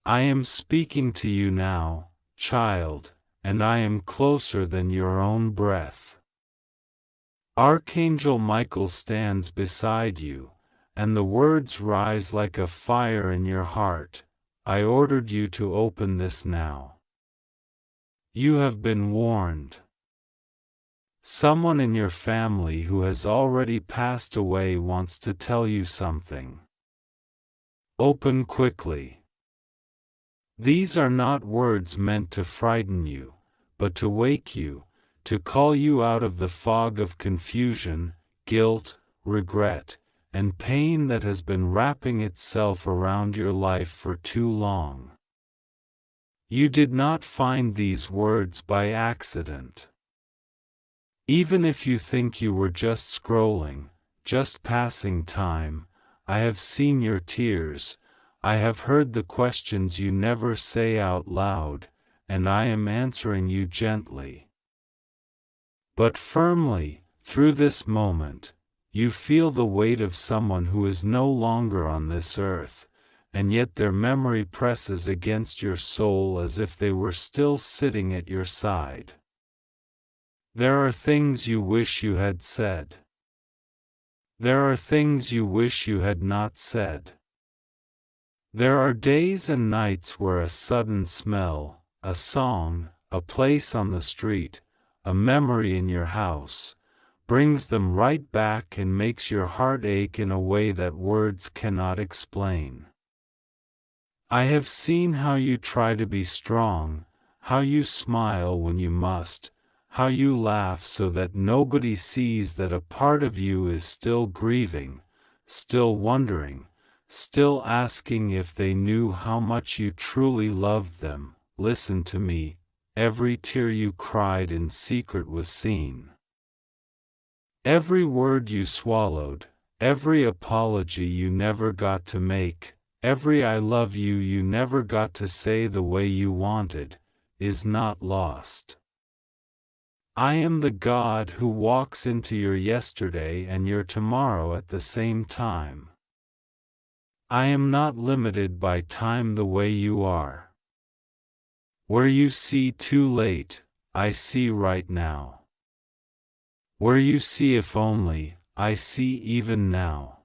I am speaking to you now, child, and I am closer than your own breath. Archangel Michael stands beside you, and the words rise like a fire in your heart. I ordered you to open this now. You have been warned. Someone in your family who has already passed away wants to tell you something. Open quickly. These are not words meant to frighten you, but to wake you, to call you out of the fog of confusion, guilt, regret, and pain that has been wrapping itself around your life for too long. You did not find these words by accident. Even if you think you were just scrolling, just passing time, I have seen your tears, I have heard the questions you never say out loud, and I am answering you gently. But firmly, through this moment, you feel the weight of someone who is no longer on this earth, and yet their memory presses against your soul as if they were still sitting at your side. There are things you wish you had said. There are things you wish you had not said. There are days and nights where a sudden smell, a song, a place on the street, a memory in your house, brings them right back and makes your heart ache in a way that words cannot explain. I have seen how you try to be strong, how you smile when you must, how you laugh so that nobody sees that a part of you is still grieving, still wondering, still asking if they knew how much you truly loved them. Listen to me, every tear you cried in secret was seen. Every word you swallowed, every apology you never got to make, every I love you you never got to say the way you wanted, is not lost. I am the God who walks into your yesterday and your tomorrow at the same time. I am not limited by time the way you are. Where you see too late, I see right now. Where you see if only, I see even now.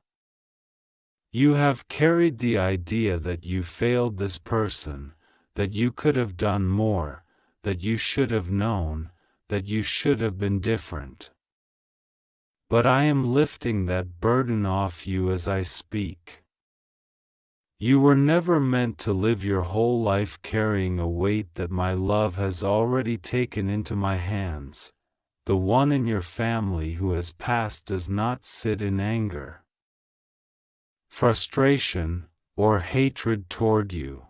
You have carried the idea that you failed this person, that you could have done more, that you should have known, that you should have been different. But I am lifting that burden off you as I speak. You were never meant to live your whole life carrying a weight that my love has already taken into my hands. The one in your family who has passed does not sit in anger, frustration, or hatred toward you.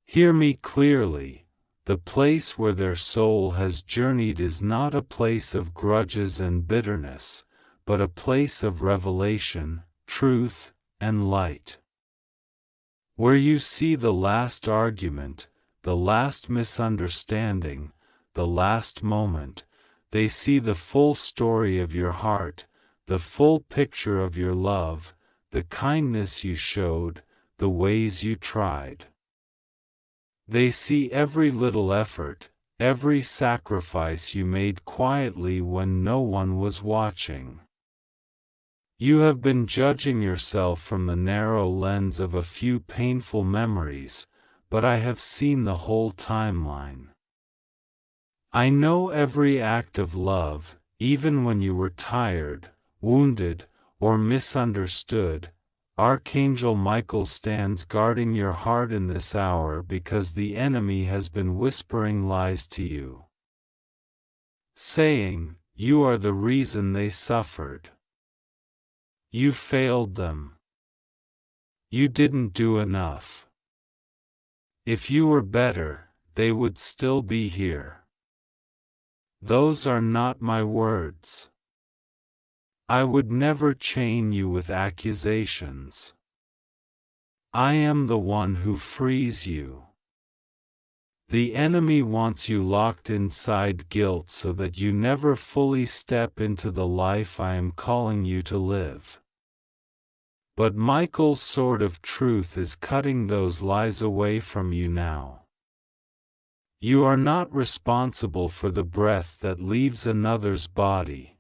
Hear me clearly, the place where their soul has journeyed is not a place of grudges and bitterness, but a place of revelation, truth, and light. Where you see the last argument, the last misunderstanding, the last moment, they see the full story of your heart, the full picture of your love, the kindness you showed, the ways you tried. They see every little effort, every sacrifice you made quietly when no one was watching. You have been judging yourself from the narrow lens of a few painful memories, but I have seen the whole timeline. I know every act of love, even when you were tired, wounded, or misunderstood. Archangel Michael stands guarding your heart in this hour because the enemy has been whispering lies to you, saying, "You are the reason they suffered. You failed them. You didn't do enough. If you were better, they would still be here." Those are not my words. I would never chain you with accusations. I am the one who frees you. The enemy wants you locked inside guilt so that you never fully step into the life I am calling you to live. But Michael's sword of truth is cutting those lies away from you now. You are not responsible for the breath that leaves another's body.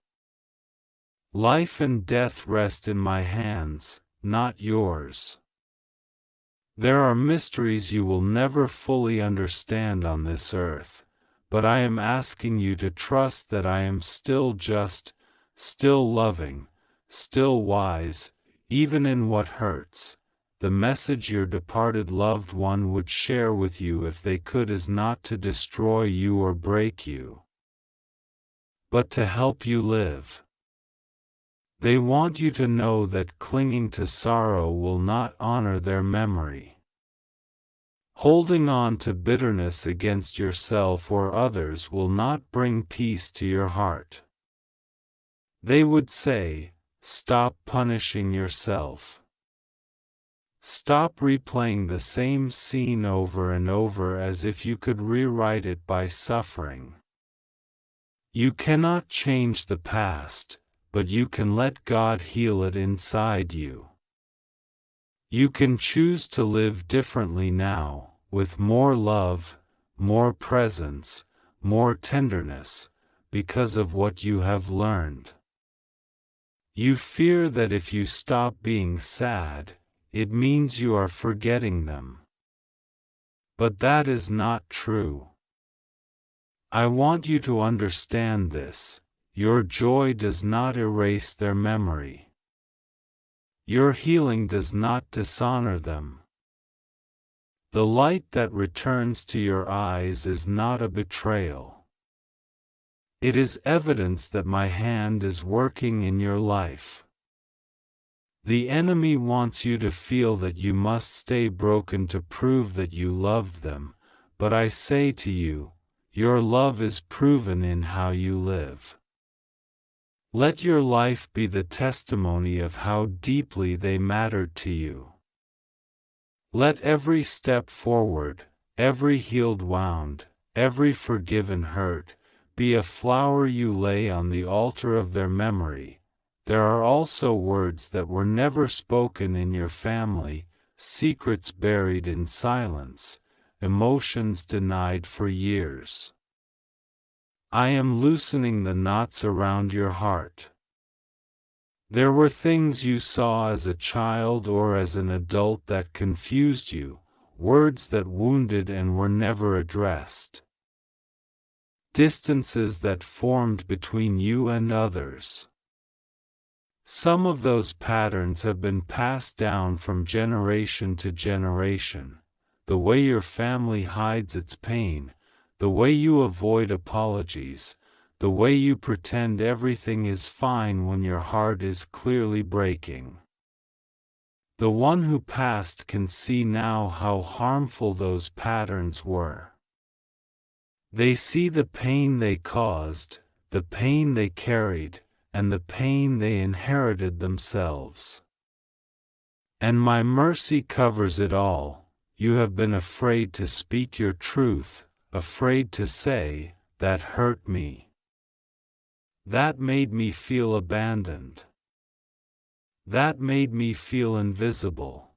Life and death rest in my hands, not yours. There are mysteries you will never fully understand on this earth, but I am asking you to trust that I am still just, still loving, still wise, even in what hurts. The message your departed loved one would share with you if they could is not to destroy you or break you, but to help you live. They want you to know that clinging to sorrow will not honor their memory. Holding on to bitterness against yourself or others will not bring peace to your heart. They would say, stop punishing yourself. Stop replaying the same scene over and over as if you could rewrite it by suffering. You cannot change the past, but you can let God heal it inside you. You can choose to live differently now, with more love, more presence, more tenderness, because of what you have learned. You fear that if you stop being sad, it means you are forgetting them. But that is not true. I want you to understand this: your joy does not erase their memory. Your healing does not dishonor them. The light that returns to your eyes is not a betrayal. It is evidence that my hand is working in your life. The enemy wants you to feel that you must stay broken to prove that you loved them, but I say to you, your love is proven in how you live. Let your life be the testimony of how deeply they mattered to you. Let every step forward, every healed wound, every forgiven hurt, be a flower you lay on the altar of their memory. There are also words that were never spoken in your family, secrets buried in silence, emotions denied for years. I am loosening the knots around your heart. There were things you saw as a child or as an adult that confused you, words that wounded and were never addressed. Distances that formed between you and others. Some of those patterns have been passed down from generation to generation. The way your family hides its pain, the way you avoid apologies, the way you pretend everything is fine when your heart is clearly breaking. The one who passed can see now how harmful those patterns were. They see the pain they caused, the pain they carried, and the pain they inherited themselves. And my mercy covers it all. You have been afraid to speak your truth, afraid to say, that hurt me. That made me feel abandoned. That made me feel invisible.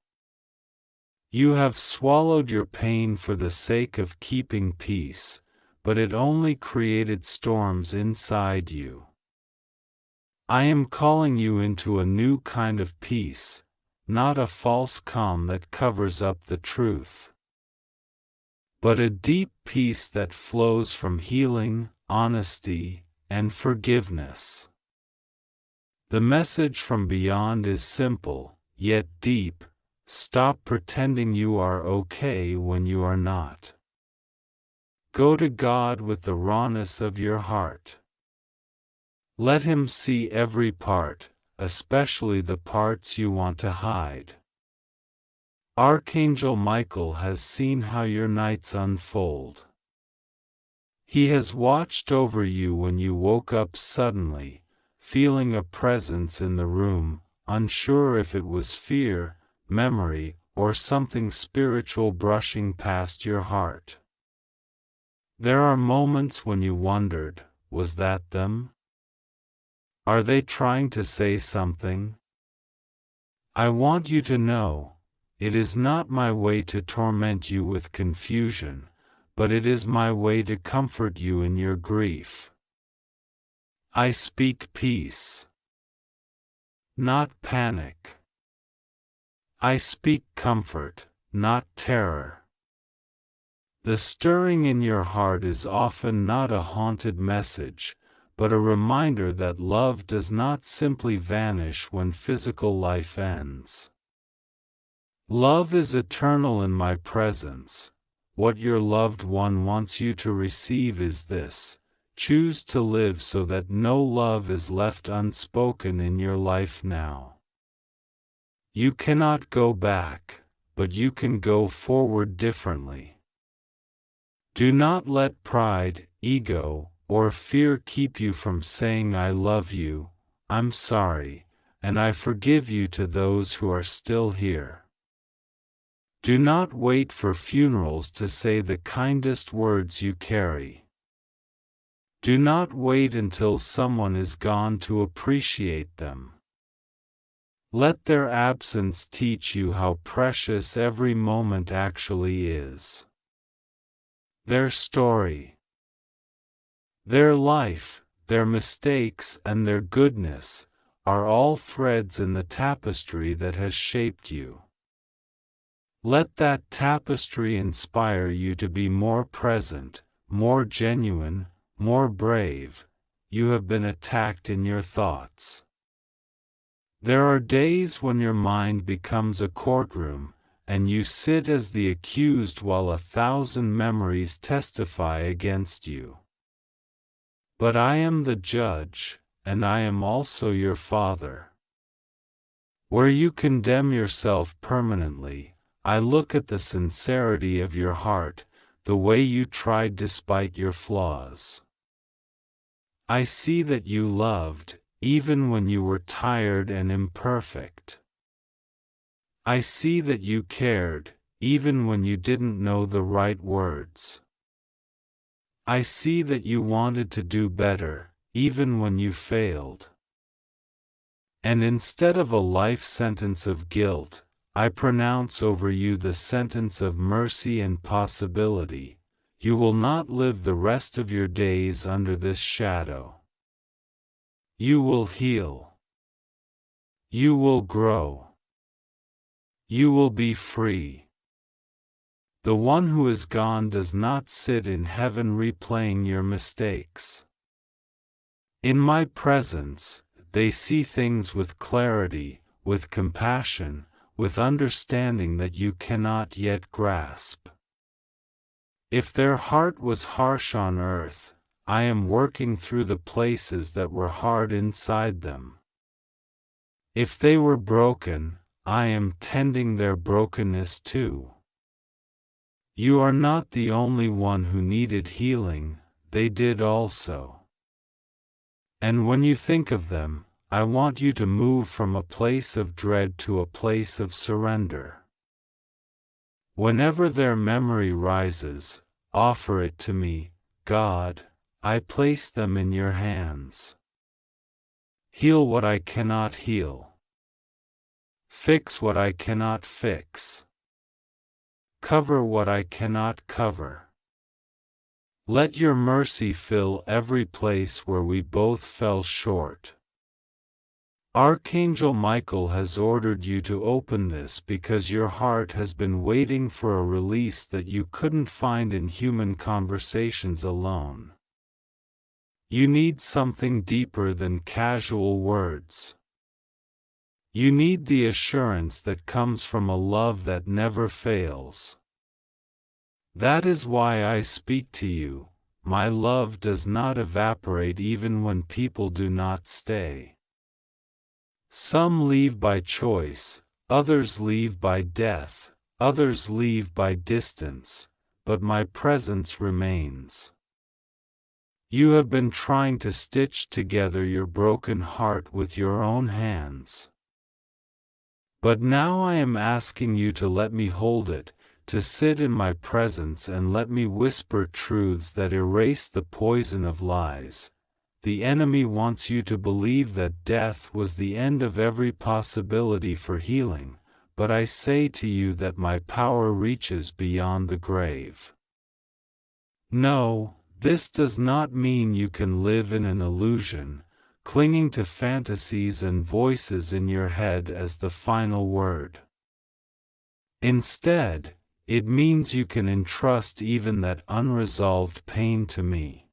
You have swallowed your pain for the sake of keeping peace, but it only created storms inside you. I am calling you into a new kind of peace, not a false calm that covers up the truth, but a deep peace that flows from healing, honesty, and forgiveness. The message from beyond is simple, yet deep: stop pretending you are okay when you are not. Go to God with the rawness of your heart. Let Him see every part, especially the parts you want to hide. Archangel Michael has seen how your nights unfold. He has watched over you when you woke up suddenly, feeling a presence in the room, unsure if it was fear, memory, or something spiritual brushing past your heart. There are moments when you wondered, was that them? Are they trying to say something? I want you to know, it is not my way to torment you with confusion, but it is my way to comfort you in your grief. I speak peace, not panic. I speak comfort, not terror. The stirring in your heart is often not a haunted message, but a reminder that love does not simply vanish when physical life ends. Love is eternal in my presence. What your loved one wants you to receive is this: choose to live so that no love is left unspoken in your life now. You cannot go back, but you can go forward differently. Do not let pride, ego, or fear keep you from saying I love you, I'm sorry, and I forgive you to those who are still here. Do not wait for funerals to say the kindest words you carry. Do not wait until someone is gone to appreciate them. Let their absence teach you how precious every moment actually is. Their story, their life, their mistakes, and their goodness are all threads in the tapestry that has shaped you. Let that tapestry inspire you to be more present, more genuine, more brave. You have been attacked in your thoughts. There are days when your mind becomes a courtroom, and you sit as the accused while 1,000 memories testify against you. But I am the judge, and I am also your Father. Where you condemn yourself permanently, I look at the sincerity of your heart, the way you tried despite your flaws. I see that you loved, even when you were tired and imperfect. I see that you cared, even when you didn't know the right words. I see that you wanted to do better, even when you failed. And instead of a life sentence of guilt, I pronounce over you the sentence of mercy and possibility. You will not live the rest of your days under this shadow. You will heal. You will grow. You will be free. The one who is gone does not sit in heaven replaying your mistakes. In my presence, they see things with clarity, with compassion, with understanding that you cannot yet grasp. If their heart was harsh on earth, I am working through the places that were hard inside them. If they were broken, I am tending their brokenness too. You are not the only one who needed healing, they did also. And when you think of them, I want you to move from a place of dread to a place of surrender. Whenever their memory rises, offer it to me, God. I place them in your hands. Heal what I cannot heal. Fix what I cannot fix. Cover what I cannot cover. Let your mercy fill every place where we both fell short. Archangel Michael has ordered you to open this because your heart has been waiting for a release that you couldn't find in human conversations alone. You need something deeper than casual words. You need the assurance that comes from a love that never fails. That is why I speak to you. My love does not evaporate even when people do not stay. Some leave by choice, others leave by death, others leave by distance, but my presence remains. You have been trying to stitch together your broken heart with your own hands. But now I am asking you to let me hold it, to sit in my presence and let me whisper truths that erase the poison of lies. the enemy wants you to believe that death was the end of every possibility for healing, but I say to you that my power reaches beyond the grave. No, this does not mean you can live in an illusion, clinging to fantasies and voices in your head as the final word. Instead, it means you can entrust even that unresolved pain to me.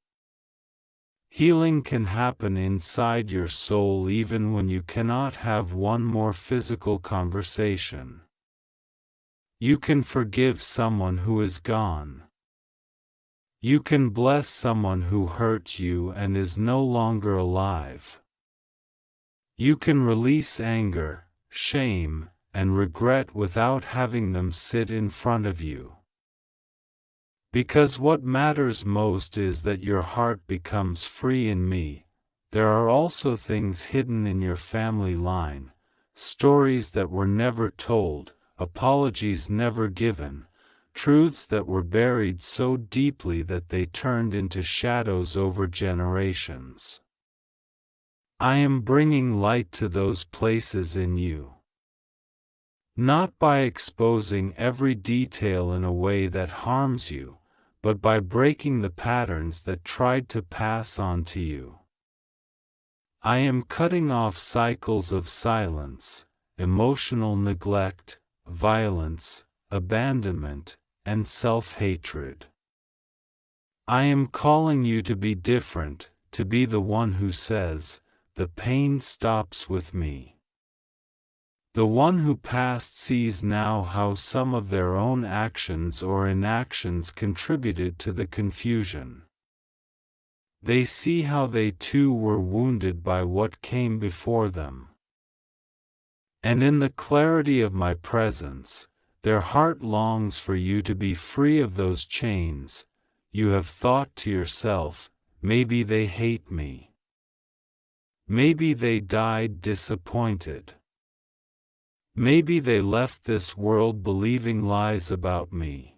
Healing can happen inside your soul even when you cannot have one more physical conversation. You can forgive someone who is gone. You can bless someone who hurt you and is no longer alive. You can release anger, shame, and regret without having them sit in front of you. Because what matters most is that your heart becomes free in me. There are also things hidden in your family line, stories that were never told, apologies never given, truths that were buried so deeply that they turned into shadows over generations. I am bringing light to those places in you. Not by exposing every detail in a way that harms you, but by breaking the patterns that tried to pass on to you. I am cutting off cycles of silence, emotional neglect, violence, abandonment, and self-hatred. I am calling you to be different, to be the one who says, "The pain stops with me." The one who passed sees now how some of their own actions or inactions contributed to the confusion. They see how they too were wounded by what came before them. And in the clarity of my presence, their heart longs for you to be free of those chains. You have thought to yourself, maybe they hate me. Maybe they died disappointed. Maybe they left this world believing lies about me.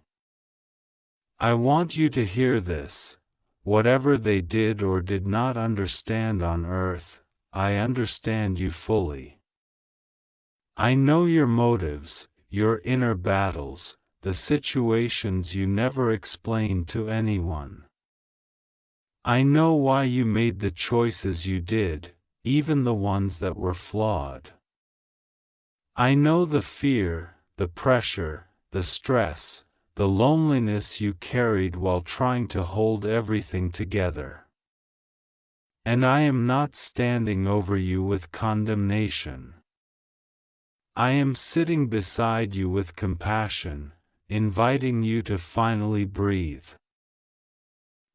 I want you to hear this. Whatever they did or did not understand on earth, I understand you fully. I know your motives, your inner battles, the situations you never explained to anyone. I know why you made the choices you did, even the ones that were flawed. I know the fear, the pressure, the stress, the loneliness you carried while trying to hold everything together. And I am not standing over you with condemnation. I am sitting beside you with compassion, inviting you to finally breathe.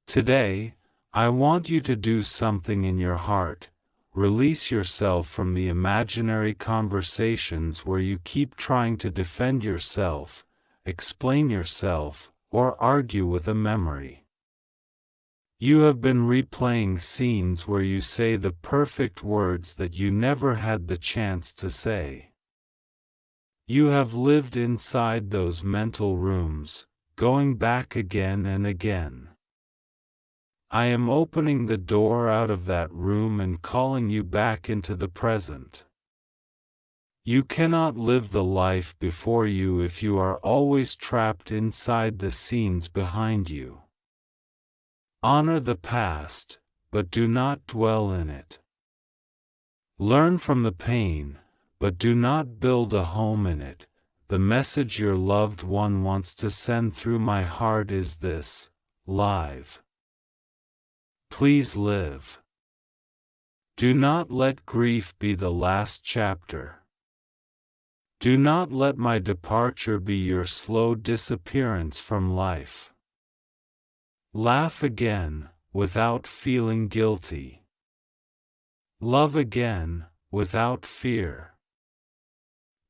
Today, I want you to do something in your heart. Release yourself from the imaginary conversations where you keep trying to defend yourself, explain yourself, or argue with a memory. You have been replaying scenes where you say the perfect words that you never had the chance to say. You have lived inside those mental rooms, going back again and again. I am opening the door out of that room and calling you back into the present. You cannot live the life before you if you are always trapped inside the scenes behind you. Honor the past, but do not dwell in it. Learn from the pain, but do not build a home in it. The message your loved one wants to send through my heart is this: live. Please live. Do not let grief be the last chapter. Do not let my departure be your slow disappearance from life. Laugh again, without feeling guilty. Love again, without fear.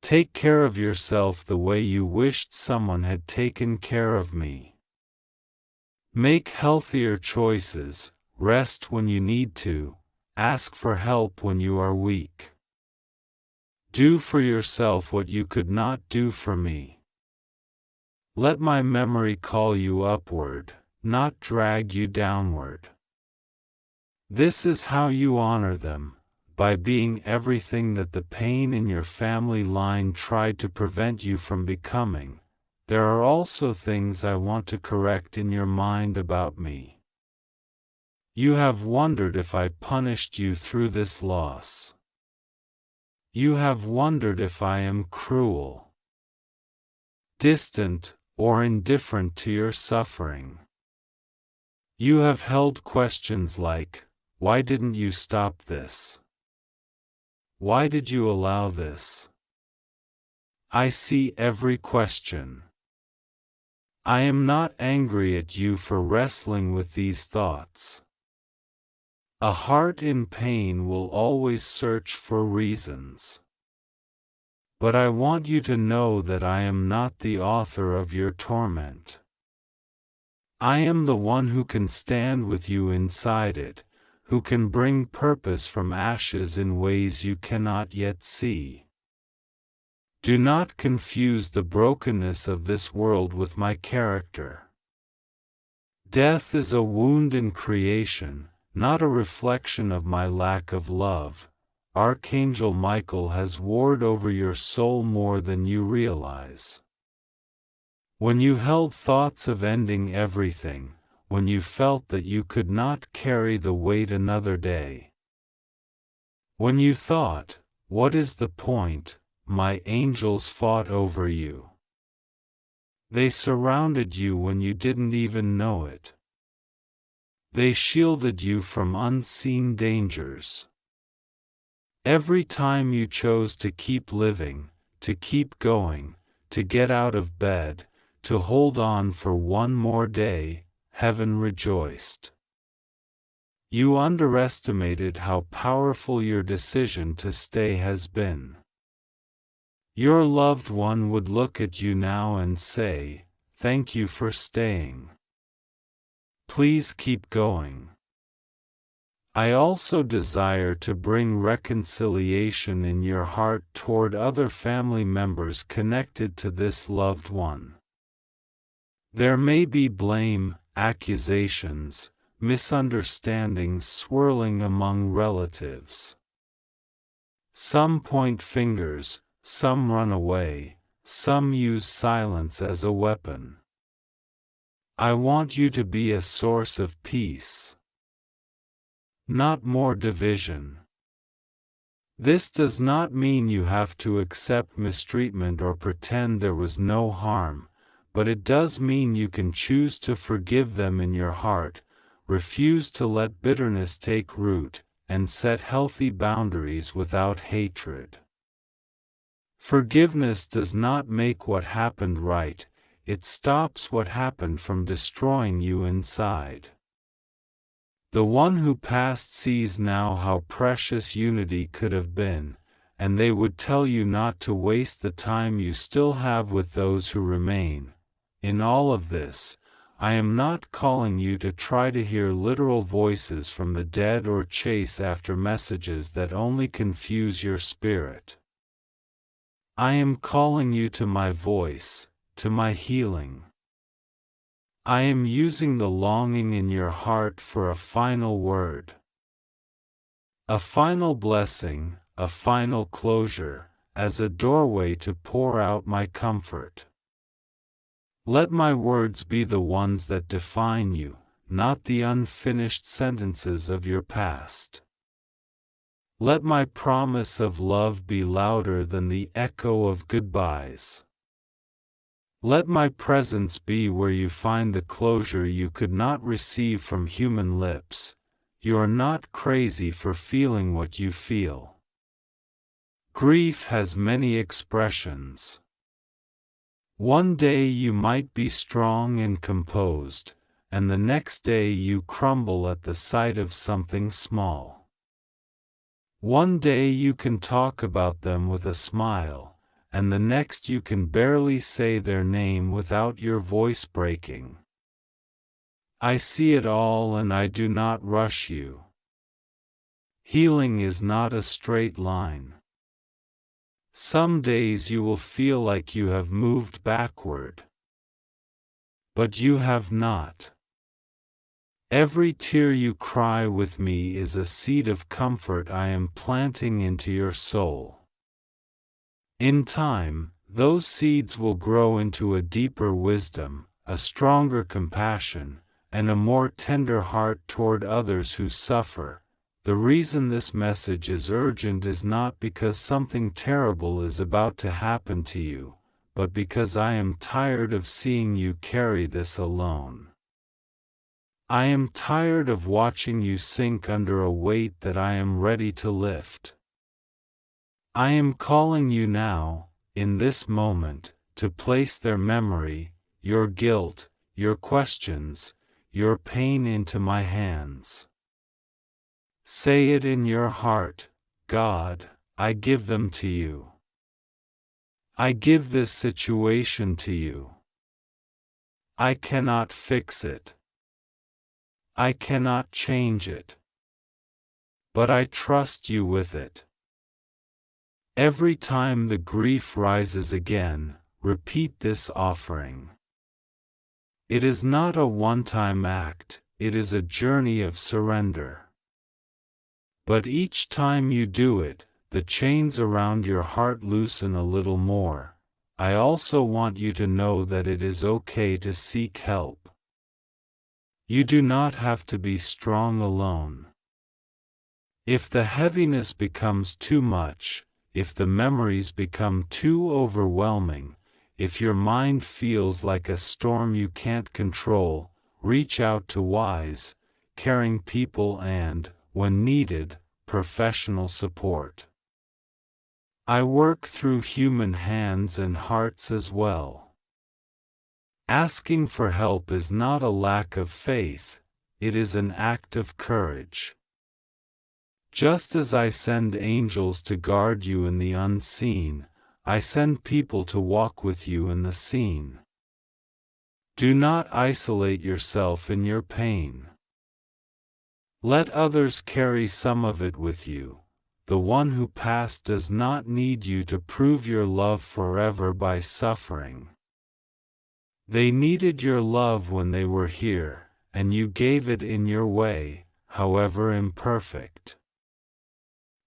Take care of yourself the way you wished someone had taken care of me. Make healthier choices, rest when you need to, ask for help when you are weak. Do for yourself what you could not do for me. Let my memory call you upward, not drag you downward. This is how you honor them, by being everything that the pain in your family line tried to prevent you from becoming. There are also things I want to correct in your mind about me. You have wondered if I punished you through this loss. You have wondered if I am cruel, distant, or indifferent to your suffering. You have held questions like, why didn't you stop this? Why did you allow this? I see every question. I am not angry at you for wrestling with these thoughts. A heart in pain will always search for reasons. But I want you to know that I am not the author of your torment. I am the one who can stand with you inside it, who can bring purpose from ashes in ways you cannot yet see. Do not confuse the brokenness of this world with my character. Death is a wound in creation, not a reflection of my lack of love. Archangel Michael has warred over your soul more than you realize. When you held thoughts of ending everything, when you felt that you could not carry the weight another day. When you thought, what is the point? My angels fought over you. They surrounded you when you didn't even know it. They shielded you from unseen dangers. Every time you chose to keep living, to keep going, to get out of bed, to hold on for one more day, heaven rejoiced. You underestimated how powerful your decision to stay has been. Your loved one would look at you now and say, thank you for staying. Please keep going. I also desire to bring reconciliation in your heart toward other family members connected to this loved one. There may be blame, accusations, misunderstandings swirling among relatives. Some point fingers, some run away, some use silence as a weapon. I want you to be a source of peace, not more division. This does not mean you have to accept mistreatment or pretend there was no harm, but it does mean you can choose to forgive them in your heart, refuse to let bitterness take root, and set healthy boundaries without hatred. Forgiveness does not make what happened right, it stops what happened from destroying you inside. The one who passed sees now how precious unity could have been, and they would tell you not to waste the time you still have with those who remain. In all of this, I am not calling you to try to hear literal voices from the dead or chase after messages that only confuse your spirit. I am calling you to my voice, to my healing. I am using the longing in your heart for a final word. A final blessing, a final closure, as a doorway to pour out my comfort. Let my words be the ones that define you, not the unfinished sentences of your past. Let my promise of love be louder than the echo of goodbyes. Let my presence be where you find the closure you could not receive from human lips. You are not crazy for feeling what you feel. Grief has many expressions. One day you might be strong and composed, and the next day you crumble at the sight of something small. One day you can talk about them with a smile, and the next you can barely say their name without your voice breaking. I see it all and I do not rush you. Healing is not a straight line. Some days you will feel like you have moved backward. But you have not. Every tear you cry with me is a seed of comfort I am planting into your soul. In time, those seeds will grow into a deeper wisdom, a stronger compassion, and a more tender heart toward others who suffer. The reason this message is urgent is not because something terrible is about to happen to you, but because I am tired of seeing you carry this alone. I am tired of watching you sink under a weight that I am ready to lift. I am calling you now, in this moment, to place their memory, your guilt, your questions, your pain into my hands. Say it in your heart, God, I give them to you. I give this situation to you. I cannot fix it. I cannot change it. But I trust you with it. Every time the grief rises again, repeat this offering. It is not a one-time act, it is a journey of surrender. But each time you do it, the chains around your heart loosen a little more. I also want you to know that it is okay to seek help. You do not have to be strong alone. If the heaviness becomes too much, if the memories become too overwhelming, if your mind feels like a storm you can't control, reach out to wise, caring people and, when needed, professional support. I work through human hands and hearts as well. Asking for help is not a lack of faith, it is an act of courage. Just as I send angels to guard you in the unseen, I send people to walk with you in the seen. Do not isolate yourself in your pain. Let others carry some of it with you. The one who passed does not need you to prove your love forever by suffering. They needed your love when they were here, and you gave it in your way, however imperfect.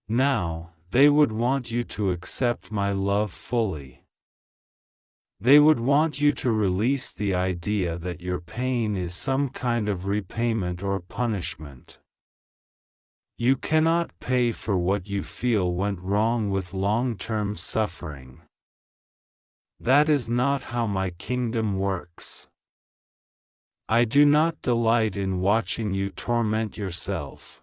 Now, they would want you to accept my love fully. They would want you to release the idea that your pain is some kind of repayment or punishment. You cannot pay for what you feel went wrong with long-term suffering. That is not how my kingdom works. I do not delight in watching you torment yourself.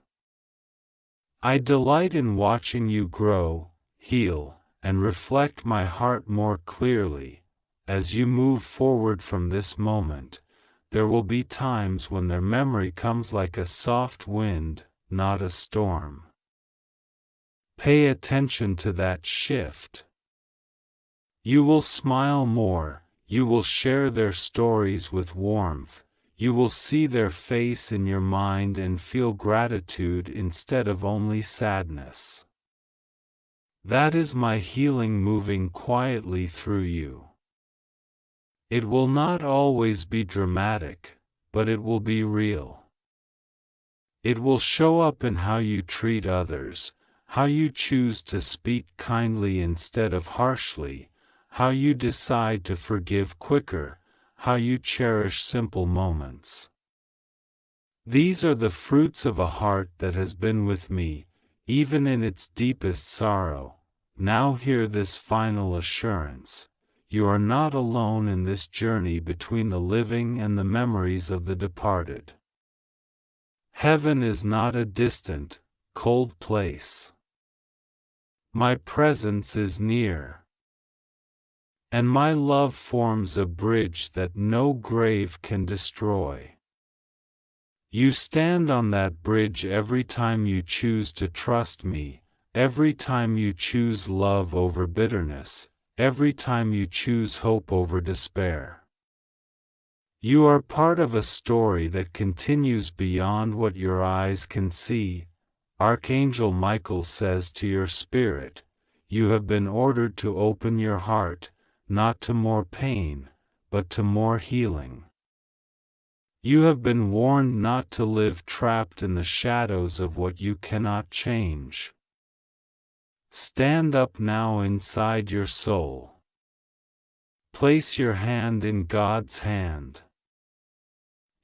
I delight in watching you grow, heal, and reflect my heart more clearly. As you move forward from this moment, there will be times when their memory comes like a soft wind, not a storm. Pay attention to that shift. You will smile more, you will share their stories with warmth, you will see their face in your mind and feel gratitude instead of only sadness. That is my healing moving quietly through you. It will not always be dramatic, but it will be real. It will show up in how you treat others, how you choose to speak kindly instead of harshly, how you decide to forgive quicker, how you cherish simple moments. These are the fruits of a heart that has been with me, even in its deepest sorrow. Now hear this final assurance. You are not alone in this journey between the living and the memories of the departed. Heaven is not a distant, cold place. My presence is near. And my love forms a bridge that no grave can destroy. You stand on that bridge every time you choose to trust me, every time you choose love over bitterness, every time you choose hope over despair. You are part of a story that continues beyond what your eyes can see. Archangel Michael says to your spirit, you have been ordered to open your heart, not to more pain, but to more healing. You have been warned not to live trapped in the shadows of what you cannot change. Stand up now inside your soul. Place your hand in God's hand.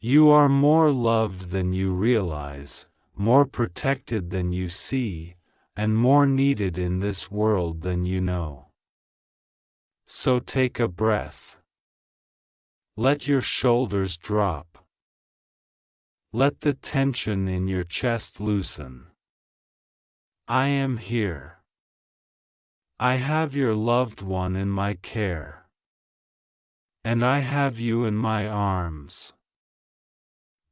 You are more loved than you realize, more protected than you see, and more needed in this world than you know. So take a breath. Let your shoulders drop. Let the tension in your chest loosen. I am here. I have your loved one in my care. And I have you in my arms.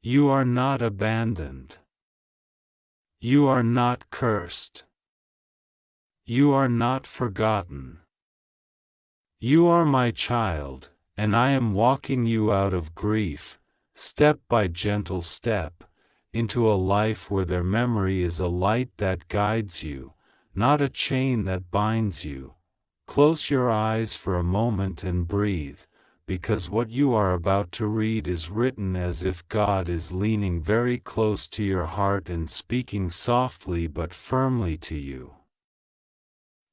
You are not abandoned. You are not cursed. You are not forgotten. You are my child, and I am walking you out of grief, step by gentle step, into a life where their memory is a light that guides you, not a chain that binds you. Close your eyes for a moment and breathe, because what you are about to read is written as if God is leaning very close to your heart and speaking softly but firmly to you.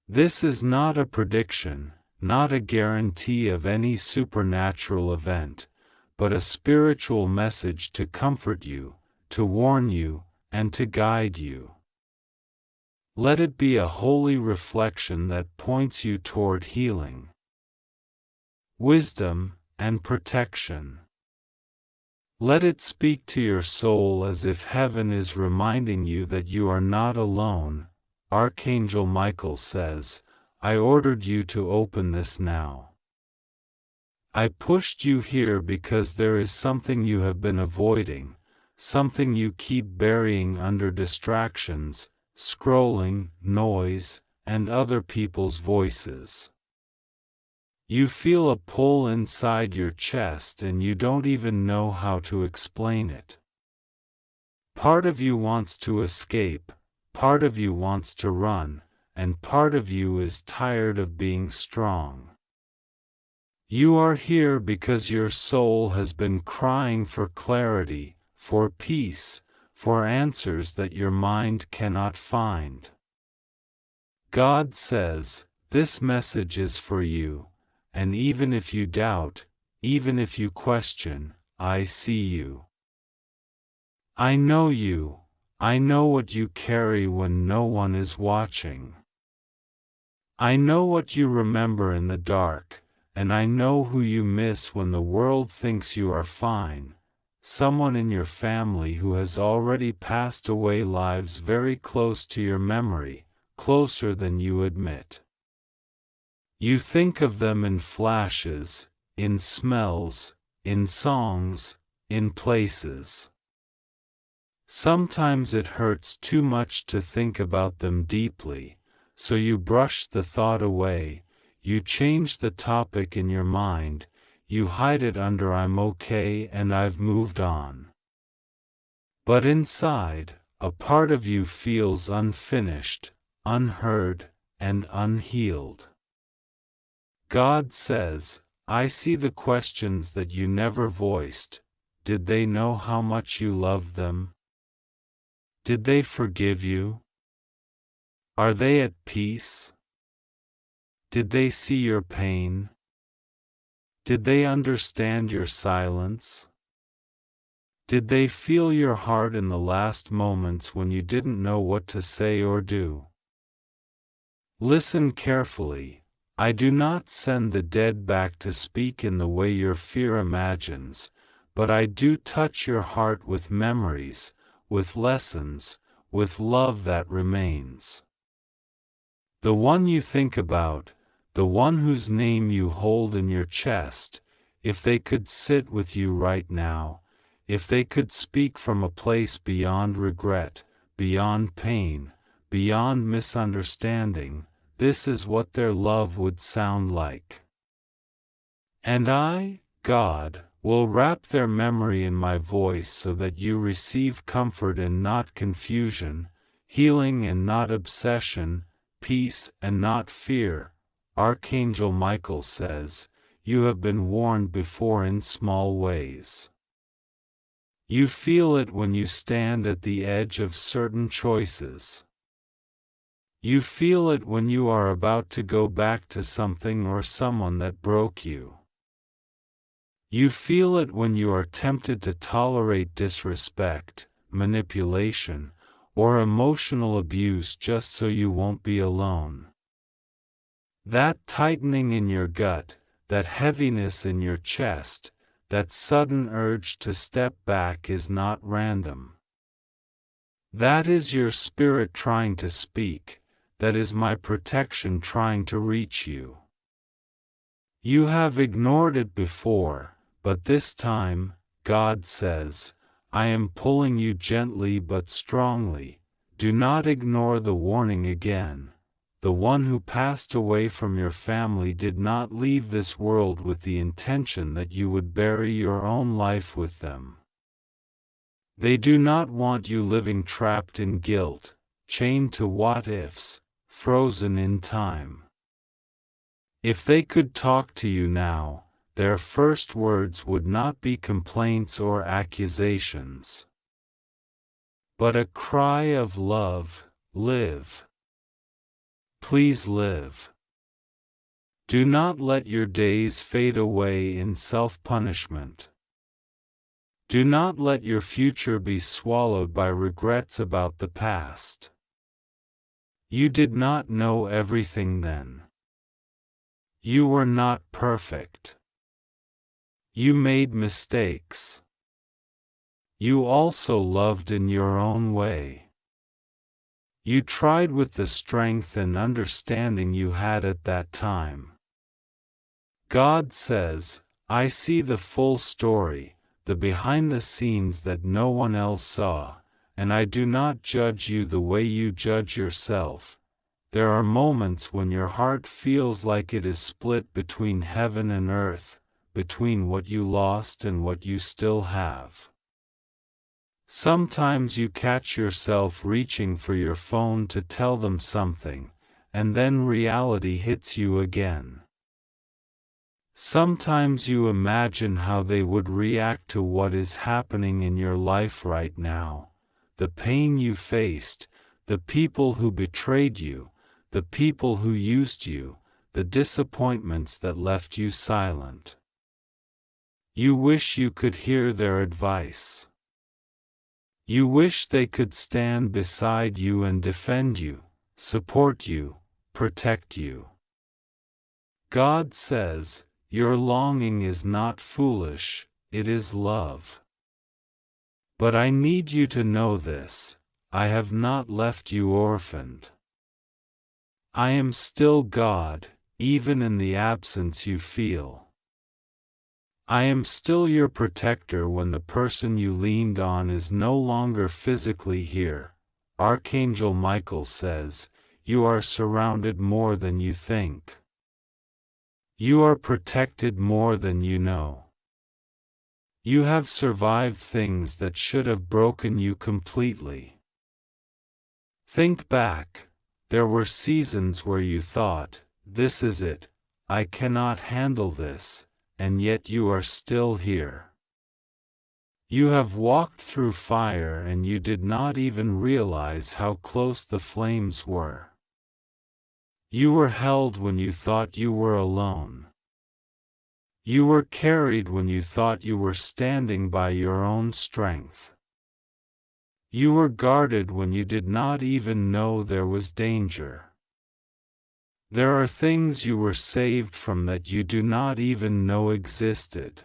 This is not a prediction, not a guarantee of any supernatural event, but a spiritual message to comfort you, to warn you, and to guide you. Let it be a holy reflection that points you toward healing, wisdom, and protection. Let it speak to your soul as if heaven is reminding you that you are not alone. Archangel Michael says, I ordered you to open this now. I pushed you here because there is something you have been avoiding, something you keep burying under distractions, scrolling, noise, and other people's voices. You feel a pull inside your chest and you don't even know how to explain it. Part of you wants to escape, part of you wants to run, and part of you is tired of being strong. You are here because your soul has been crying for clarity, for peace, for answers that your mind cannot find. God says, this message is for you, and even if you doubt, even if you question, I see you. I know you, I know what you carry when no one is watching. I know what you remember in the dark, and I know who you miss when the world thinks you are fine. Someone in your family who has already passed away, lives very close to your memory, closer than you admit. You think of them in flashes, in smells, in songs, in places. Sometimes it hurts too much to think about them deeply, so you brush the thought away, you change the topic in your mind, you hide it under I'm okay and I've moved on. But inside, a part of you feels unfinished, unheard, and unhealed. God says, I see the questions that you never voiced. Did they know how much you loved them? Did they forgive you? Are they at peace? Did they see your pain? Did they understand your silence? Did they feel your heart in the last moments when you didn't know what to say or do? Listen carefully. I do not send the dead back to speak in the way your fear imagines, but I do touch your heart with memories, with lessons, with love that remains. The one you think about, the one whose name you hold in your chest, if they could sit with you right now, if they could speak from a place beyond regret, beyond pain, beyond misunderstanding, this is what their love would sound like. And I, God, will wrap their memory in my voice so that you receive comfort and not confusion, healing and not obsession, peace and not fear. Archangel Michael says, you have been warned before in small ways. You feel it when you stand at the edge of certain choices. You feel it when you are about to go back to something or someone that broke you. You feel it when you are tempted to tolerate disrespect, manipulation, or emotional abuse just so you won't be alone. That tightening in your gut, that heaviness in your chest, that sudden urge to step back is not random. That is your spirit trying to speak, that is my protection trying to reach you. You have ignored it before, but this time, God says, I am pulling you gently but strongly. Do not ignore the warning again. The one who passed away from your family did not leave this world with the intention that you would bury your own life with them. They do not want you living trapped in guilt, chained to what-ifs, frozen in time. If they could talk to you now, their first words would not be complaints or accusations, but a cry of love, live. Please live. Do not let your days fade away in self-punishment. Do not let your future be swallowed by regrets about the past. You did not know everything then. You were not perfect. You made mistakes. You also loved in your own way. You tried with the strength and understanding you had at that time. God says, I see the full story, the behind the scenes that no one else saw, and I do not judge you the way you judge yourself. There are moments when your heart feels like it is split between heaven and earth, between what you lost and what you still have. Sometimes you catch yourself reaching for your phone to tell them something, and then reality hits you again. Sometimes you imagine how they would react to what is happening in your life right now, the pain you faced, the people who betrayed you, the people who used you, the disappointments that left you silent. You wish you could hear their advice. You wish they could stand beside you and defend you, support you, protect you. God says, your longing is not foolish, it is love. But I need you to know this, I have not left you orphaned. I am still God, even in the absence you feel. I am still your protector when the person you leaned on is no longer physically here. Archangel Michael says, you are surrounded more than you think. You are protected more than you know. You have survived things that should have broken you completely. Think back, there were seasons where you thought, this is it, I cannot handle this. And yet you are still here. You have walked through fire and you did not even realize how close the flames were. You were held when you thought you were alone. You were carried when you thought you were standing by your own strength. You were guarded when you did not even know there was danger. There are things you were saved from that you do not even know existed.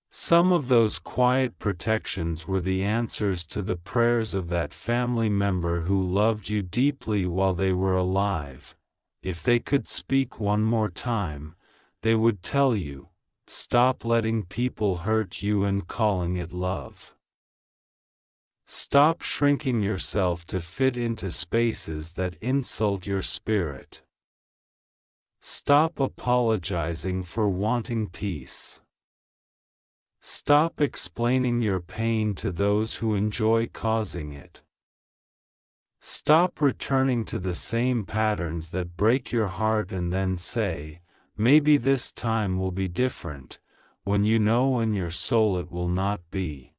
Some of those quiet protections were the answers to the prayers of that family member who loved you deeply while they were alive. If they could speak one more time, they would tell you, stop letting people hurt you and calling it love. Stop shrinking yourself to fit into spaces that insult your spirit. Stop apologizing for wanting peace. Stop explaining your pain to those who enjoy causing it. Stop returning to the same patterns that break your heart and then say, maybe this time will be different, when you know in your soul it will not be.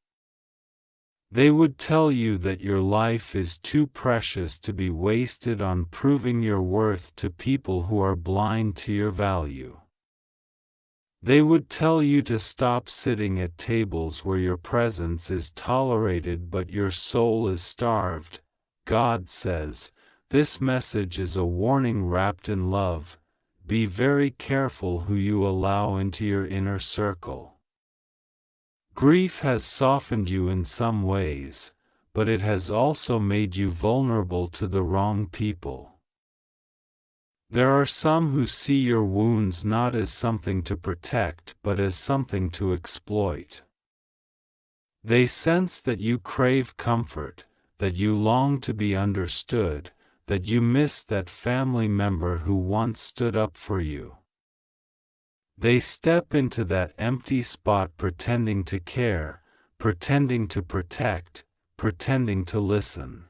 They would tell you that your life is too precious to be wasted on proving your worth to people who are blind to your value. They would tell you to stop sitting at tables where your presence is tolerated but your soul is starved. God says, this message is a warning wrapped in love. Be very careful who you allow into your inner circle. Grief has softened you in some ways, but it has also made you vulnerable to the wrong people. There are some who see your wounds not as something to protect but as something to exploit. They sense that you crave comfort, that you long to be understood, that you miss that family member who once stood up for you. They step into that empty spot pretending to care, pretending to protect, pretending to listen.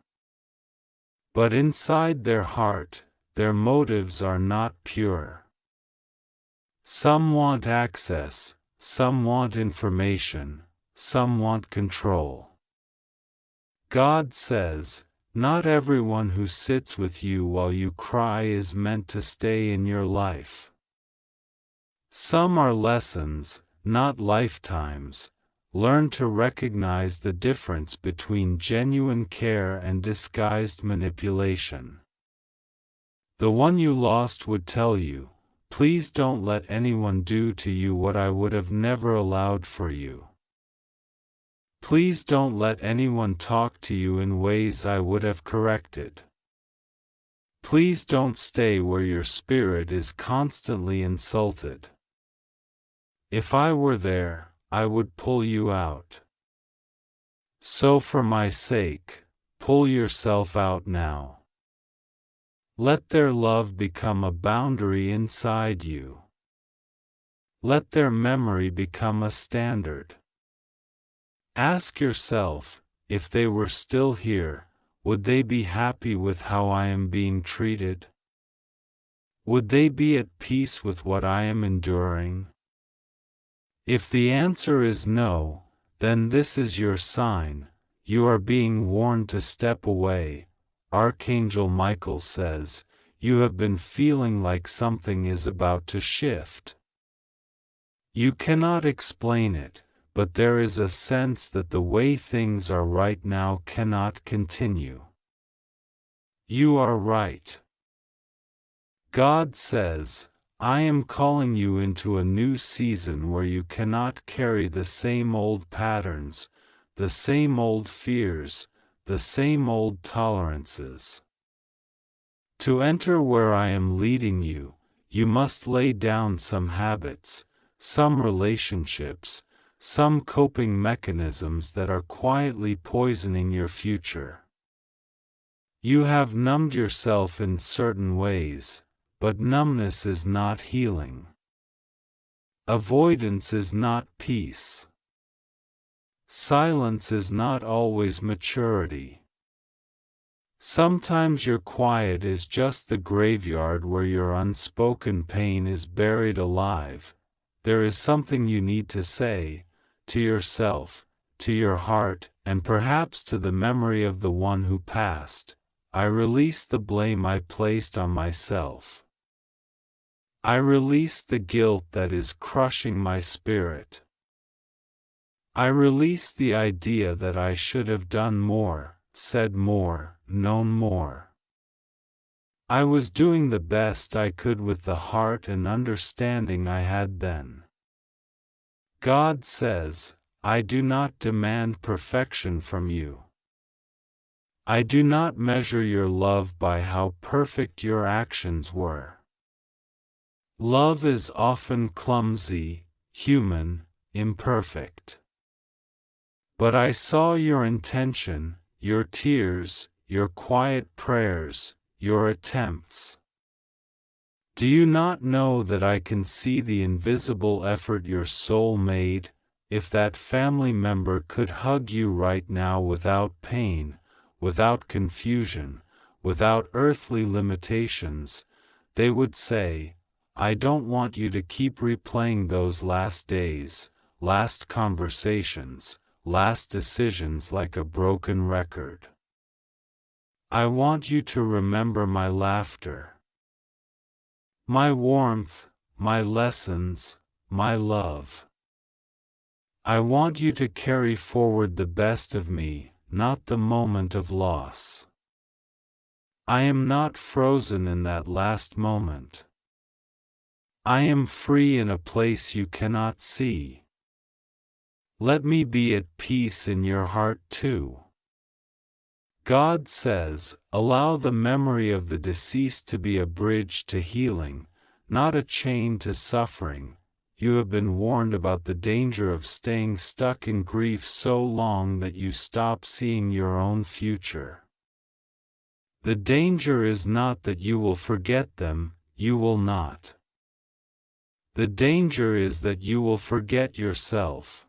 But inside their heart, their motives are not pure. Some want access, some want information, some want control. God says, not everyone who sits with you while you cry is meant to stay in your life. Some are lessons, not lifetimes. Learn to recognize the difference between genuine care and disguised manipulation. The one you lost would tell you, please don't let anyone do to you what I would have never allowed for you. Please don't let anyone talk to you in ways I would have corrected. Please don't stay where your spirit is constantly insulted. If I were there, I would pull you out. So for my sake, pull yourself out now. Let their love become a boundary inside you. Let their memory become a standard. Ask yourself, if they were still here, would they be happy with how I am being treated? Would they be at peace with what I am enduring? If the answer is no, then this is your sign. You are being warned to step away. Archangel Michael says, you have been feeling like something is about to shift. You cannot explain it, but there is a sense that the way things are right now cannot continue. You are right. God says, I am calling you into a new season where you cannot carry the same old patterns, the same old fears, the same old tolerances. To enter where I am leading you, you must lay down some habits, some relationships, some coping mechanisms that are quietly poisoning your future. You have numbed yourself in certain ways, but numbness is not healing. Avoidance is not peace. Silence is not always maturity. Sometimes your quiet is just the graveyard where your unspoken pain is buried alive. There is something you need to say, to yourself, to your heart, and perhaps to the memory of the one who passed. I release the blame I placed on myself. I release the guilt that is crushing my spirit. I release the idea that I should have done more, said more, known more. I was doing the best I could with the heart and understanding I had then. God says, I do not demand perfection from you. I do not measure your love by how perfect your actions were. Love is often clumsy, human, imperfect. But I saw your intention, your tears, your quiet prayers, your attempts. Do you not know that I can see the invisible effort your soul made? If that family member could hug you right now without pain, without confusion, without earthly limitations, they would say, I don't want you to keep replaying those last days, last conversations, last decisions like a broken record. I want you to remember my laughter, my warmth, my lessons, my love. I want you to carry forward the best of me, not the moment of loss. I am not frozen in that last moment. I am free in a place you cannot see. Let me be at peace in your heart too. God says, allow the memory of the deceased to be a bridge to healing, not a chain to suffering. You have been warned about the danger of staying stuck in grief so long that you stop seeing your own future. The danger is not that you will forget them, you will not. The danger is that you will forget yourself.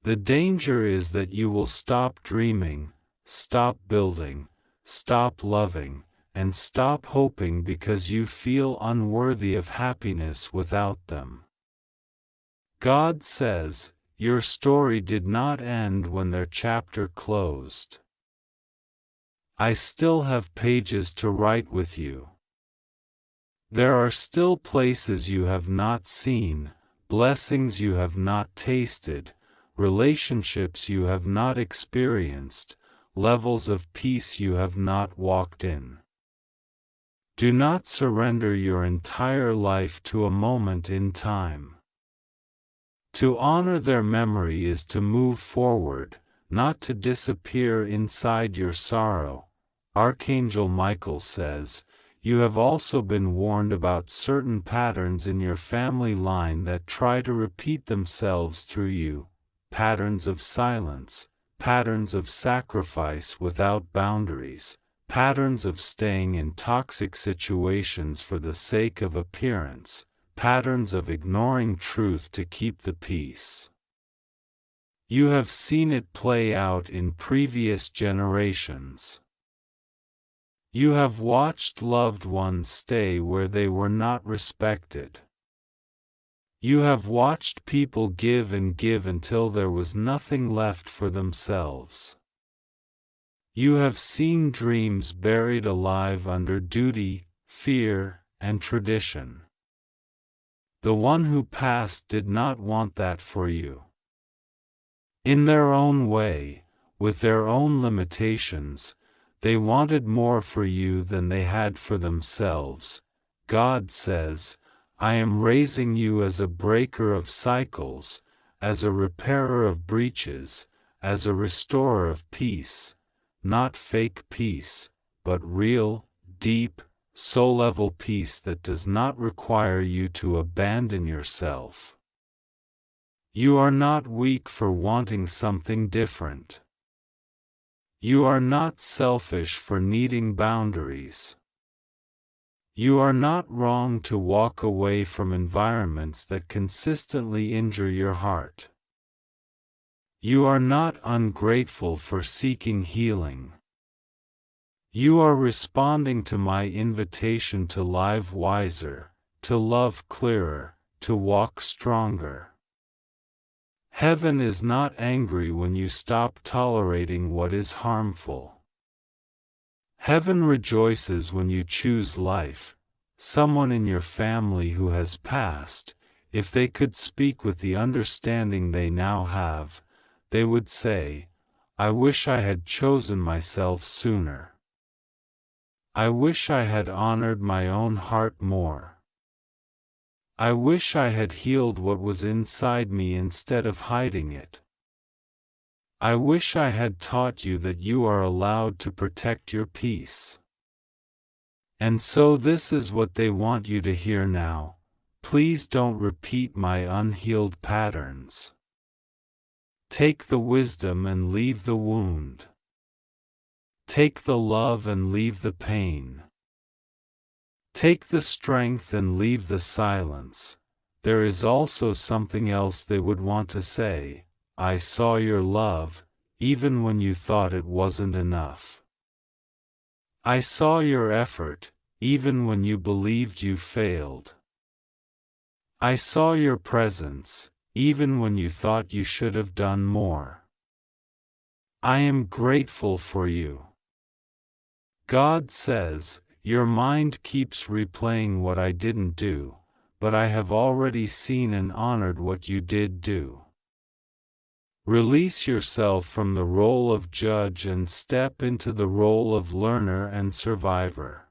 The danger is that you will stop dreaming, stop building, stop loving, and stop hoping because you feel unworthy of happiness without them. God says, your story did not end when their chapter closed. I still have pages to write with you. There are still places you have not seen, blessings you have not tasted, relationships you have not experienced, levels of peace you have not walked in. Do not surrender your entire life to a moment in time. To honor their memory is to move forward, not to disappear inside your sorrow. Archangel Michael says, you have also been warned about certain patterns in your family line that try to repeat themselves through you, patterns of silence, patterns of sacrifice without boundaries, patterns of staying in toxic situations for the sake of appearance, patterns of ignoring truth to keep the peace. You have seen it play out in previous generations. You have watched loved ones stay where they were not respected. You have watched people give and give until there was nothing left for themselves. You have seen dreams buried alive under duty, fear, and tradition. The one who passed did not want that for you. In their own way, with their own limitations, they wanted more for you than they had for themselves. God says, I am raising you as a breaker of cycles, as a repairer of breaches, as a restorer of peace, not fake peace, but real, deep, soul-level peace that does not require you to abandon yourself. You are not weak for wanting something different. You are not selfish for needing boundaries. You are not wrong to walk away from environments that consistently injure your heart. You are not ungrateful for seeking healing. You are responding to my invitation to live wiser, to love clearer, to walk stronger. Heaven is not angry when you stop tolerating what is harmful. Heaven rejoices when you choose life. Someone in your family who has passed, if they could speak with the understanding they now have, they would say, I wish I had chosen myself sooner. I wish I had honored my own heart more. I wish I had healed what was inside me instead of hiding it. I wish I had taught you that you are allowed to protect your peace. And so this is what they want you to hear now. Please don't repeat my unhealed patterns. Take the wisdom and leave the wound. Take the love and leave the pain. Take the strength and leave the silence. There is also something else they would want to say. I saw your love, even when you thought it wasn't enough. I saw your effort, even when you believed you failed. I saw your presence, even when you thought you should have done more. I am grateful for you. God says, your mind keeps replaying what I didn't do, but I have already seen and honored what you did do. Release yourself from the role of judge and step into the role of learner and survivor.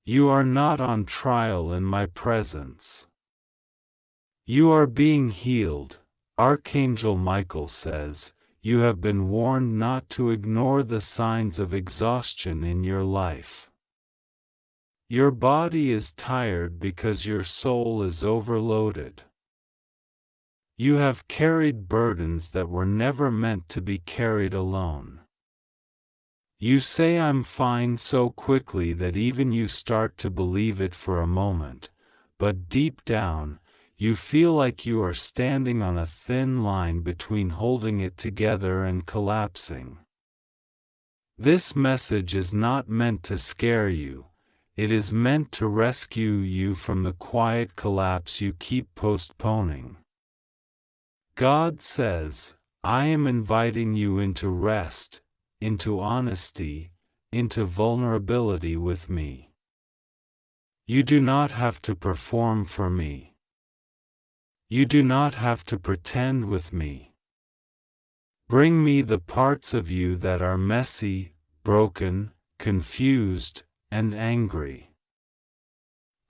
You are not on trial in my presence. You are being healed. Archangel Michael says, you have been warned not to ignore the signs of exhaustion in your life. Your body is tired because your soul is overloaded. You have carried burdens that were never meant to be carried alone. You say I'm fine so quickly that even you start to believe it for a moment, but deep down, you feel like you are standing on a thin line between holding it together and collapsing. This message is not meant to scare you, it is meant to rescue you from the quiet collapse you keep postponing. God says, I am inviting you into rest, into honesty, into vulnerability with me. You do not have to perform for me. You do not have to pretend with me. Bring me the parts of you that are messy, broken, confused, and angry.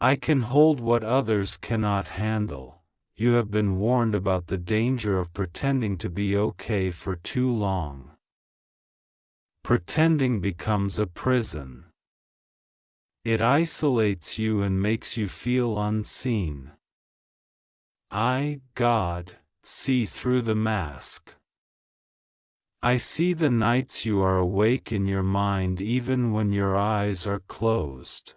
I can hold what others cannot handle. You have been warned about the danger of pretending to be okay for too long. Pretending becomes a prison. It isolates you and makes you feel unseen. I, God, see through the mask. I see the nights you are awake in your mind even when your eyes are closed.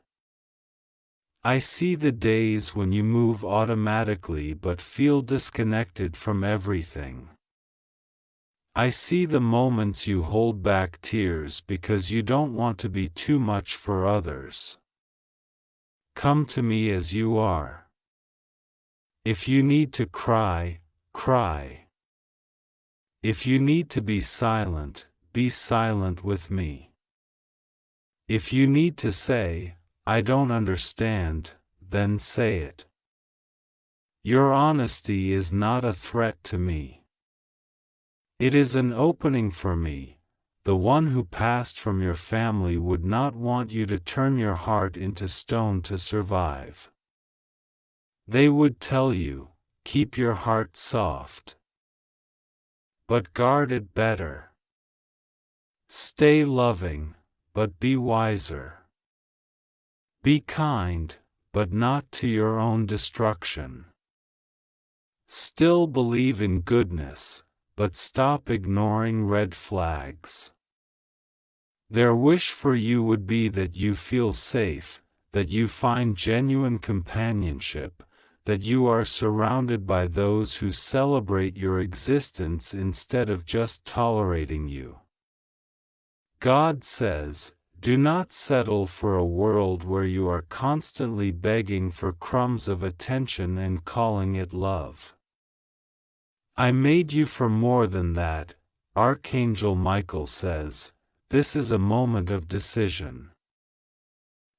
I see the days when you move automatically but feel disconnected from everything. I see the moments you hold back tears because you don't want to be too much for others. Come to me as you are. If you need to cry, cry. If you need to be silent with me. If you need to say, I don't understand, then say it. Your honesty is not a threat to me. It is an opening for me. The one who passed from your family would not want you to turn your heart into stone to survive. They would tell you, keep your heart soft. But guard it better. Stay loving, but be wiser. Be kind, but not to your own destruction. Still believe in goodness, but stop ignoring red flags. Their wish for you would be that you feel safe, that you find genuine companionship, that you are surrounded by those who celebrate your existence instead of just tolerating you. God says, do not settle for a world where you are constantly begging for crumbs of attention and calling it love. I made you for more than that, Archangel Michael says. This is a moment of decision.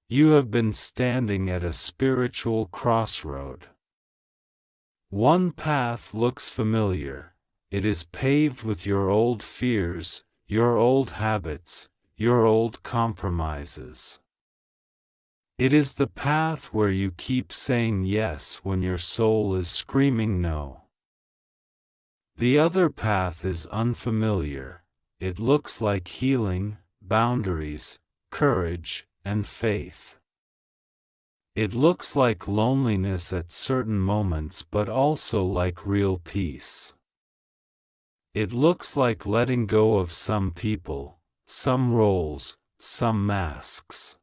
You have been standing at a spiritual crossroad. One path looks familiar. It is paved with your old fears, your old habits, your old compromises. It is the path where you keep saying yes when your soul is screaming no. The other path is unfamiliar. It looks like healing, boundaries, courage, and faith. It looks like loneliness at certain moments but also like real peace. It looks like letting go of some people, some roles, some masks.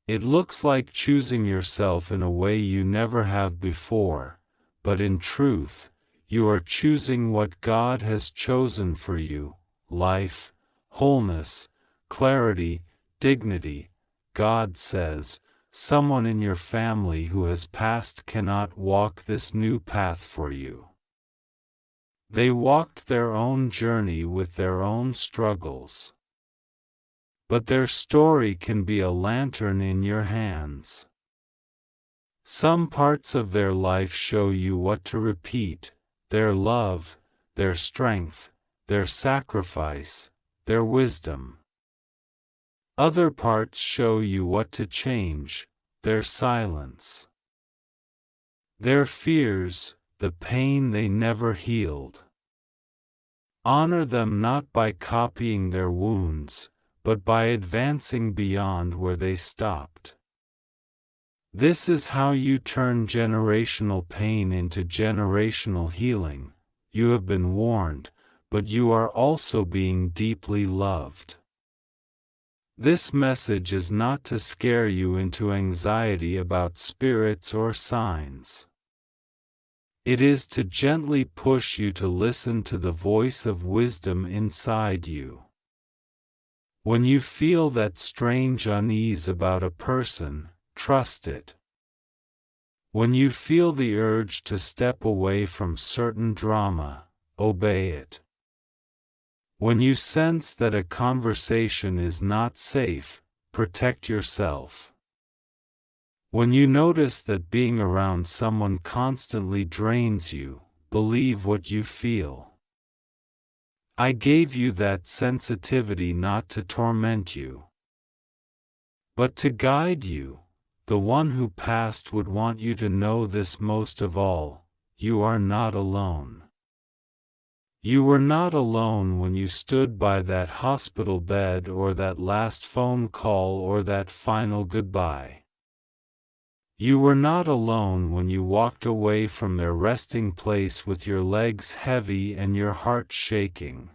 It looks like choosing yourself in a way you never have before, but in truth, you are choosing what God has chosen for you: life, wholeness, clarity, dignity. God says, someone in your family who has passed cannot walk this new path for you. They walked their own journey with their own struggles. But their story can be a lantern in your hands. Some parts of their life show you what to repeat: their love, their strength, their sacrifice, their wisdom. Other parts show you what to change: their silence, their fears, the pain they never healed. Honor them not by copying their wounds, but by advancing beyond where they stopped. This is how you turn generational pain into generational healing. You have been warned, but you are also being deeply loved. This message is not to scare you into anxiety about spirits or signs. It is to gently push you to listen to the voice of wisdom inside you. When you feel that strange unease about a person, trust it. When you feel the urge to step away from certain drama, obey it. When you sense that a conversation is not safe, protect yourself. When you notice that being around someone constantly drains you, believe what you feel. I gave you that sensitivity not to torment you, but to guide you. The one who passed would want you to know this most of all: you are not alone. You were not alone when you stood by that hospital bed, or that last phone call, or that final goodbye. You were not alone when you walked away from their resting place with your legs heavy and your heart shaking.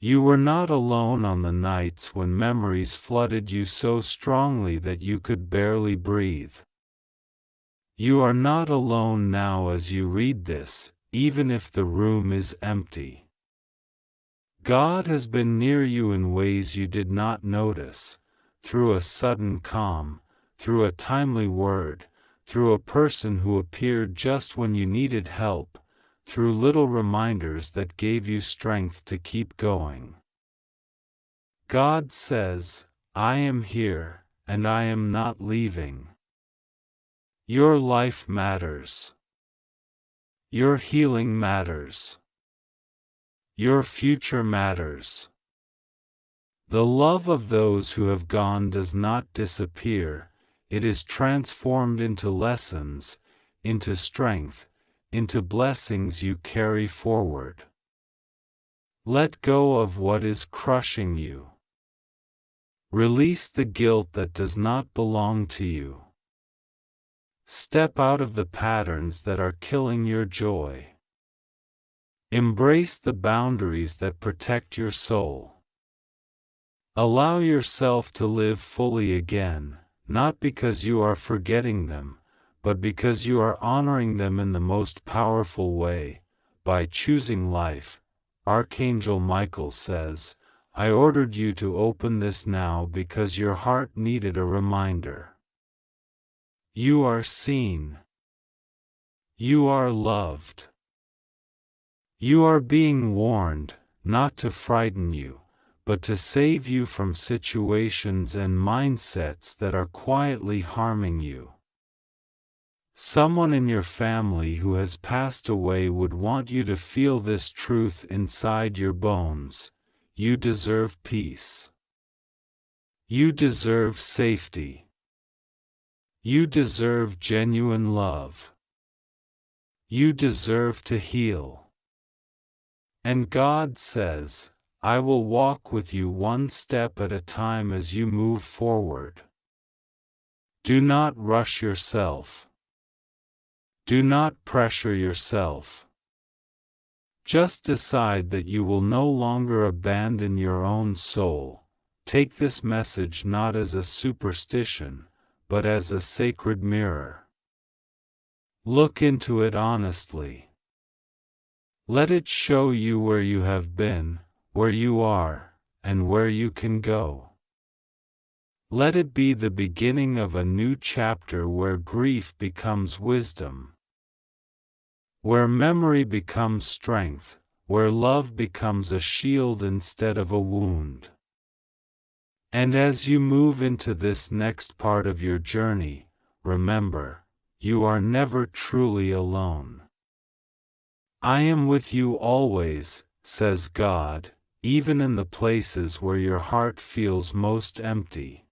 You were not alone on the nights when memories flooded you so strongly that you could barely breathe. You are not alone now as you read this, even if the room is empty. God has been near you in ways you did not notice, through a sudden calm, through a timely word, through a person who appeared just when you needed help, through little reminders that gave you strength to keep going. God says, I am here, and I am not leaving. Your life matters. Your healing matters. Your future matters. The love of those who have gone does not disappear. It is transformed into lessons, into strength, into blessings you carry forward. Let go of what is crushing you. Release the guilt that does not belong to you. Step out of the patterns that are killing your joy. Embrace the boundaries that protect your soul. Allow yourself to live fully again, not because you are forgetting them, but because you are honoring them in the most powerful way, by choosing life. Archangel Michael says, I ordered you to open this now because your heart needed a reminder. You are seen. You are loved. You are being warned, not to frighten you, but to save you from situations and mindsets that are quietly harming you. Someone in your family who has passed away would want you to feel this truth inside your bones: you deserve peace. You deserve safety. You deserve genuine love. You deserve to heal. And God says, I will walk with you one step at a time as you move forward. Do not rush yourself. Do not pressure yourself. Just decide that you will no longer abandon your own soul. Take this message not as a superstition, but as a sacred mirror. Look into it honestly. Let it show you where you have been, where you are, and where you can go. Let it be the beginning of a new chapter where grief becomes wisdom, where memory becomes strength, where love becomes a shield instead of a wound. And as you move into this next part of your journey, remember, you are never truly alone. I am with you always, says God, even in the places where your heart feels most empty.